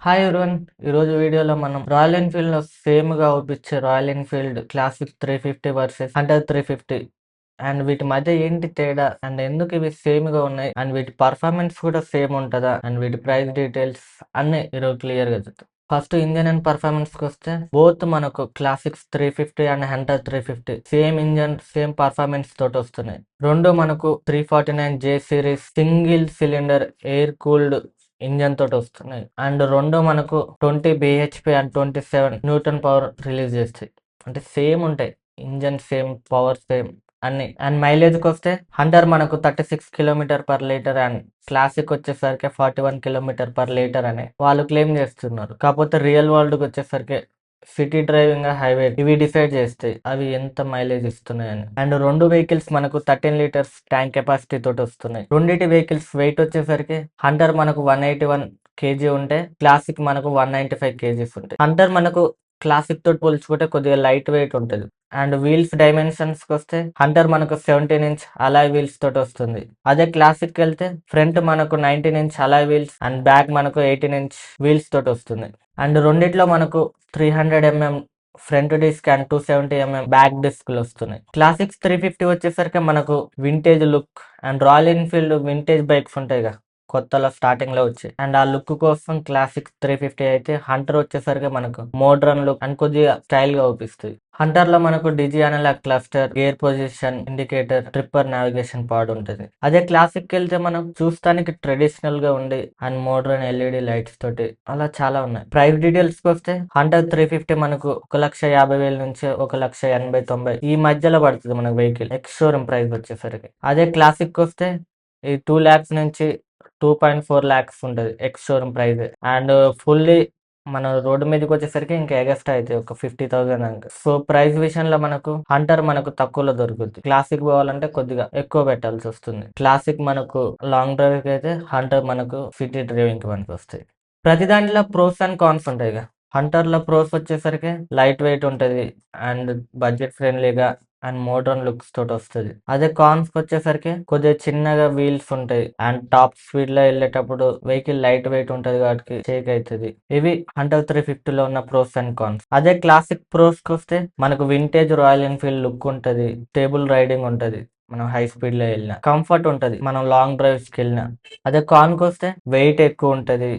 Hi everyone. ఈరోజు వీడియోలో మనం రాయల్ ఎన్ఫీల్డ్లో సేమ్గా అవుపించే Royal Enfield classic 350 versus Hunter 350 and వీటి మధ్య ఏంటి తేడా అండ్ ఎందుకు ఇవి సేమ్గా ఉన్నాయి అండ్ వీటి పర్ఫార్మెన్స్ కూడా సేమ్ ఉంటుందా అండ్ వీటి ప్రైస్ డీటెయిల్స్ అన్నీ ఈరోజు క్లియర్గా చూద్దాం. ఫస్ట్ ఇంజన్ అండ్ పర్ఫార్మెన్స్కి వస్తే బోత్ మనకు classics 350 and Hunter 350 same engine same performance తోటి వస్తున్నాయి. రెండు మనకు 349J series single cylinder air cooled engine తోటి వస్తున్నాయి అండ్ రెండు మనకు 20 bhp and 27 Newton power release చేస్తాయి. అంటే సేమ్ ఉంటాయి, ఇంజన్ సేమ్, పవర్ సేమ్ అన్ని. అండ్ మైలేజ్కి వస్తే హంటర్ మనకు 36 km/L అండ్ క్లాసిక్ వచ్చేసరికి 41 km/L అని వాళ్ళు క్లెయిమ్ చేస్తున్నారు. కాకపోతే రియల్ వరల్డ్కి వచ్చేసరికి సిటీ డ్రైవింగ్, హైవే ఇవి డిసైడ్ చేస్తాయి అవి ఎంత మైలేజ్ ఇస్తున్నాయని. అండ్ రెండు వెహికల్స్ మనకు 13 లీటర్స్ ట్యాంక్ కెపాసిటీ తోటి వస్తున్నాయి. రెండింటి వెహికల్స్ వెయిట్ వచ్చేసరికి హంటర్ మనకు 181 kg ఉంటే క్లాసిక్ మనకు 195 kgs ఉంటాయి. హంటర్ మనకు క్లాసిక్ తోటి పోల్చుకుంటే కొద్దిగా లైట్ వెయిట్ ఉంటుంది. అండ్ వీల్స్ డైమెన్షన్స్ కి వస్తే హంటర్ మనకు 17" అలాయ్ వీల్స్ తోటి వస్తుంది. అదే క్లాసిక్ వెళ్తే ఫ్రంట్ మనకు 19" అలాయ్ వీల్స్ అండ్ బ్యాక్ మనకు 18" వీల్స్ తోటి వస్తుంది. అండ్ రెండిట్లో మనకు 300 mm front disc and 270 mm back డిస్క్లు వస్తున్నాయి. క్లాసిక్స్ 350 వచ్చేసరికి మనకు vintage look and Royal Enfield vintage bikes ఉంటాయి కదా కొత్తలో స్టార్టింగ్ లో వచ్చాయి అండ్ ఆ లుక్ కోసం క్లాసిక్ 350 అయితే హంటర్ వచ్చేసరికి మనకు మోడ్రన్ లుక్ అండ్ కొద్దిగా స్టైల్ గా అవుపిస్తుంది. హంటర్ లో మనకు digi analogue cluster, gear position indicator, tripper navigation pod ఉంటుంది. అదే క్లాసిక్ వెళ్తే మనం చూస్తానికి ట్రెడిషనల్ గా ఉండి అండ్ మోడ్రన్ ఎల్ఈడి లైట్స్ తోటి అలా చాలా ఉన్నాయి. ప్రైస్ డీటెయిల్స్ కి వస్తే హంటర్ 350 మనకు 1,50,000 నుంచి 1,80,90 ఈ మధ్యలో పడుతుంది మనకు వెహికల్ ఎక్స్ షోరూమ్ ప్రైస్ వచ్చేసరికి. అదే క్లాసిక్ వస్తే ఈ 2 lakhs నుంచి 2.4 lakhs ఉంటుంది ex showroom price. And fully మన రోడ్డు మీదకి వచ్చేసరికి ఇంకా ఎగస్ట్రా అయితే ఒక 50,000 అంక. సో ప్రైస్ విషయంలో మనకు హంటర్ మనకు తక్కువలో దొరుకుతుంది. క్లాసిక్ పోవాలంటే కొద్దిగా ఎక్కువ పెట్టాల్సి వస్తుంది. క్లాసిక్ మనకు లాంగ్ డ్రైవ్ కి అయితే, హంటర్ మనకు సిటీ డ్రైవింగ్ కి మనకు వస్తాయి. ప్రతి దాంట్లో ప్రోస్ అండ్ కాన్స్ ఉంటాయి కదా. హంటర్ లో ప్రోస్ వచ్చేసరికి లైట్ వెయిట్ ఉంటుంది అండ్ బడ్జెట్ ఫ్రెండ్లీగా అండ్ మోడ్రన్ లుక్స్ తోటి వస్తుంది. అదే కాన్స్ వచ్చేసరికి కొద్దిగా చిన్నగా వీల్స్ ఉంటాయి అండ్ టాప్ స్పీడ్ లో వెళ్ళేటప్పుడు వెహికల్ లైట్ వెయిట్ ఉంటది కాబట్టి షేక్ అవుతుంది. ఇవి హంటర్ 350 లో ఉన్న ప్రోస్ అండ్ కాన్స్. అదే క్లాసిక్ ప్రోస్ కి వస్తే మనకు వింటేజ్ రాయల్ ఎన్ఫీల్డ్ లుక్ ఉంటది, స్టేబుల్ రైడింగ్ ఉంటది, మనం హై స్పీడ్ లో వెళ్ళినా కంఫర్ట్ ఉంటది, మనం లాంగ్ డ్రైవ్స్ కి వెళ్ళినా. అదే కాన్ కి వస్తే వెయిట్ ఎక్కువ ఉంటది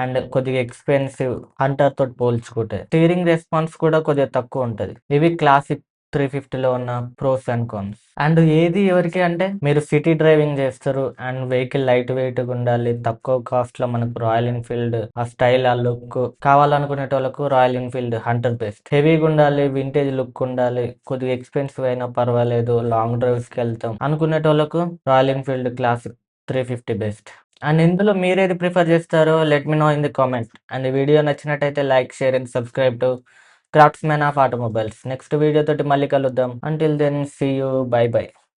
అండ్ కొద్దిగా ఎక్స్పెన్సివ్ హంటర్ తోటి పోల్చుకుంటే. స్టీరింగ్ రెస్పాన్స్ కూడా కొద్దిగా తక్కువ ఉంటది. ఇవి క్లాసిక్ 350 లో ఉన్న ప్రోస్ అండ్ కాన్స్. అండ్ ఏది ఎవరికి అంటే మీరు సిటీ డ్రైవింగ్ చేస్తారు అండ్ వెహికల్ లైట్ వెయిట్ గా ఉండాలి, తక్కువ కాస్ట్ లో మనకు రాయల్ ఎన్ఫీల్డ్ ఆ స్టైల్ ఆ లుక్ కావాలనుకునే వాళ్ళకు రాయల్ ఎన్ఫీల్డ్ హంటర్ బెస్ట్. హెవీగా ఉండాలి, వింటేజ్ లుక్ ఉండాలి, కొద్దిగా ఎక్స్పెన్సివ్ అయినా పర్వాలేదు, లాంగ్ డ్రైవ్స్ కి వెళ్తాం అనుకునే వాళ్ళకు Royal Enfield classic 350 best. And ఇందులో మీరేది ప్రిఫర్ చేస్తారో let me know in the comment. And ఈ వీడియో నచ్చినట్టయితే like, share and subscribe to craftsmen of automobiles. Next video తోటి మళ్ళీ కలుద్దాం. Until then see you, bye by.